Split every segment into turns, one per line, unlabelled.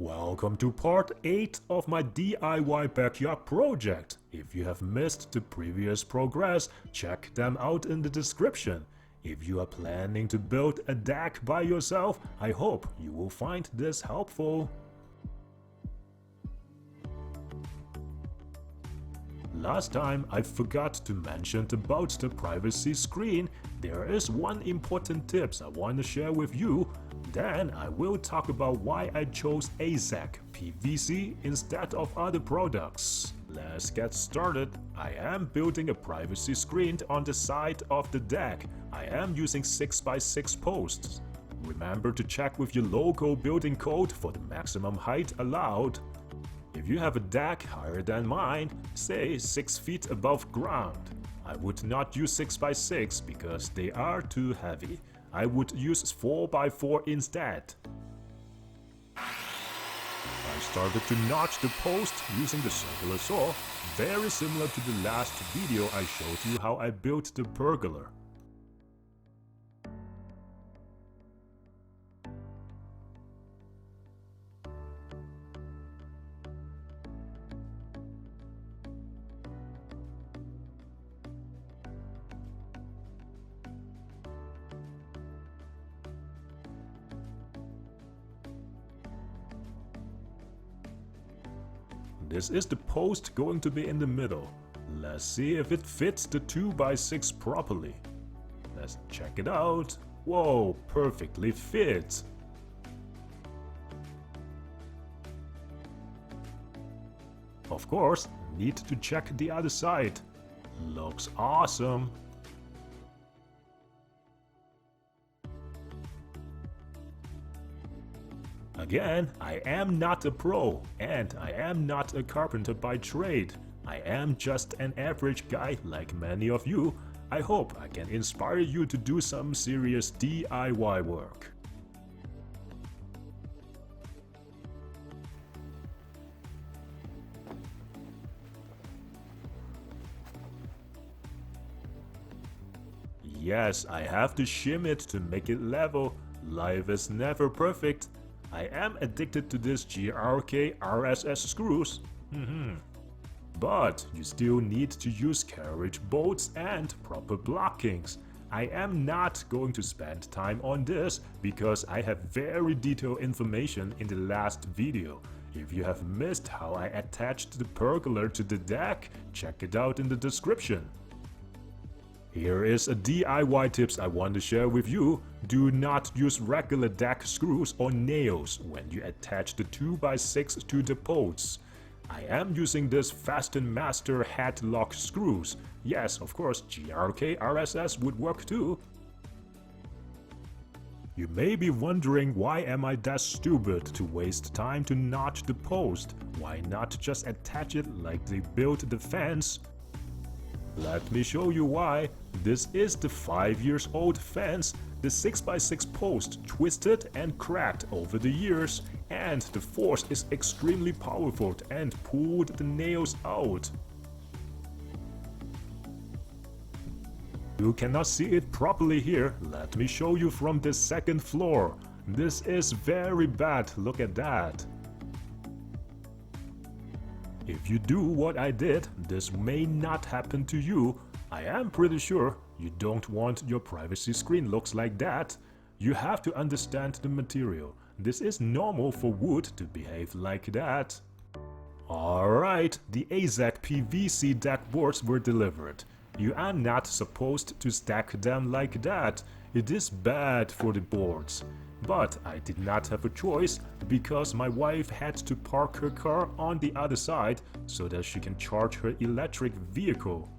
Welcome to part 8 of my DIY backyard project. If you have missed the previous progress, check them out in the description. If you are planning to build a deck by yourself, I hope you will find this helpful. Last time I forgot to mention about the privacy screen. There is one important tip I want to share with you. Then I will talk about why I chose Azek PVC instead of other products. Let's get started. I am building a privacy screen on the side of the deck. I am using 6x6 posts. Remember to check with your local building code for the maximum height allowed. If you have a deck higher than mine, say 6 feet above ground, I would not use 6x6 because they are too heavy. I would use 4x4 instead. I started to notch the post using the circular saw, very similar to the last video I showed you how I built the pergola. This is the post going to be in the middle. Let's see if it fits the 2x6 properly. Let's check it out. Whoa, perfectly fit. Of course, need to check the other side. Looks awesome. Again, I am not a pro, and I am not a carpenter by trade. I am just an average guy like many of you. I hope I can inspire you to do some serious DIY work. Yes, I have to shim it to make it level. Life is never perfect. I am addicted to this GRK RSS screws. But you still need to use carriage bolts and proper blockings. I am not going to spend time on this because I have very detailed information in the last video. If you have missed how I attached the pergola to the deck, check it out in the description. Here is a DIY tips I want to share with you. Do not use regular deck screws or nails when you attach the 2x6 to the posts. I am using this Fasten Master head lock screws. Yes, of course, GRK RSS would work too. You may be wondering, why am I that stupid to waste time to notch the post? Why not just attach it like they built the fence? Let me show you why. This is the 5-year-old fence. The 6x6 post twisted and cracked over the years, and the force is extremely powerful and pulled the nails out. You cannot see it properly here. Let me show you from the second floor. This is very bad, look at that. If you do what I did, this may not happen to you. I am pretty sure you don't want your privacy screen looks like that. You have to understand the material. This is normal for wood to behave like that. Alright, the Azek PVC deck boards were delivered. You are not supposed to stack them like that. It is bad for the boards. But I did not have a choice because my wife had to park her car on the other side so that she can charge her electric vehicle.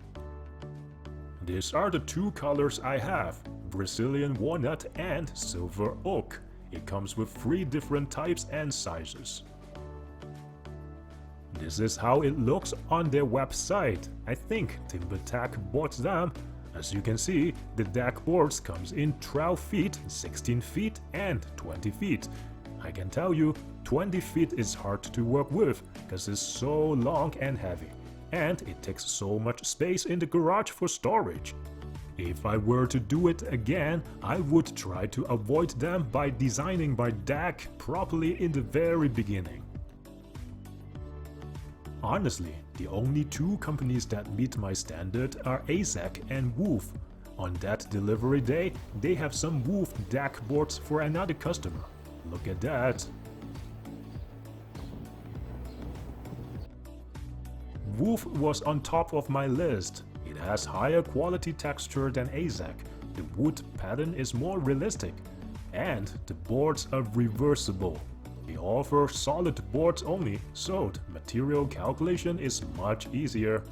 These are the two colors I have, Brazilian walnut and silver oak. It comes with 3 different types and sizes. This is how it looks on their website. I think TechnoMetalPost bought them. As you can see, the deck boards comes in 12 feet, 16 feet and 20 feet. I can tell you, 20 feet is hard to work with because it's so long and heavy. And it takes so much space in the garage for storage. If I were to do it again, I would try to avoid them by designing my deck properly in the very beginning. Honestly, the only two companies that meet my standard are Azek and Wolf. On that delivery day, they have some Wolf deck boards for another customer. Look at that. Wolf was on top of my list. It has higher quality texture than Azek, the wood pattern is more realistic, and the boards are reversible. They offer solid boards only, so the material calculation is much easier.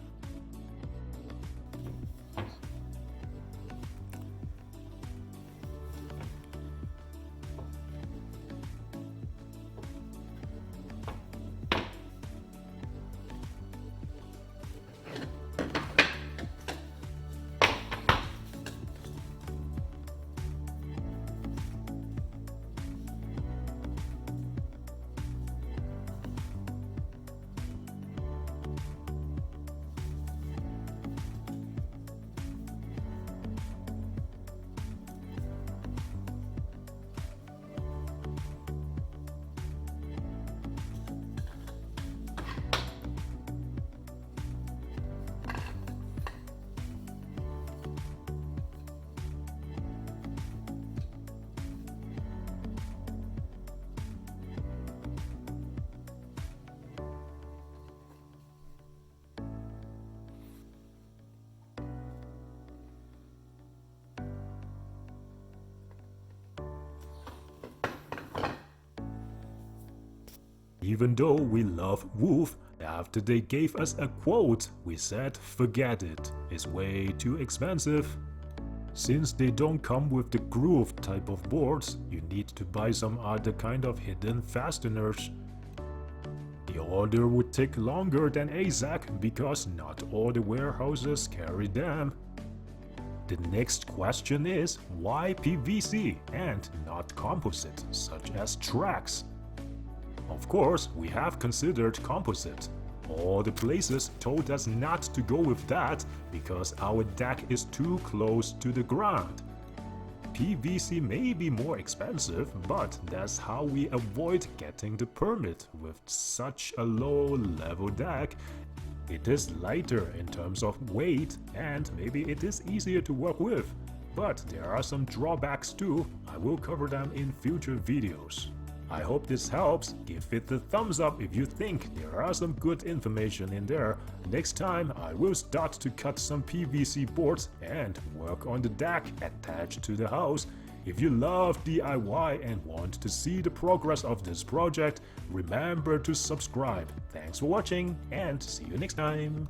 Even though we love Wolf, after they gave us a quote, we said forget it, it's way too expensive. Since they don't come with the groove type of boards, you need to buy some other kind of hidden fasteners. The order would take longer than Azek because not all the warehouses carry them. The next question is, why PVC and not composite, such as Trex? Of course, we have considered composite. All the places told us not to go with that because our deck is too close to the ground. PVC may be more expensive, but that's how we avoid getting the permit with such a low-level deck. It is lighter in terms of weight and maybe it is easier to work with. But there are some drawbacks too. I will cover them in future videos. I hope this helps. Give it the thumbs up if you think there are some good information in there. Next time I will start to cut some PVC boards and work on the deck attached to the house. If you love DIY and want to see the progress of this project, remember to subscribe. Thanks for watching and see you next time.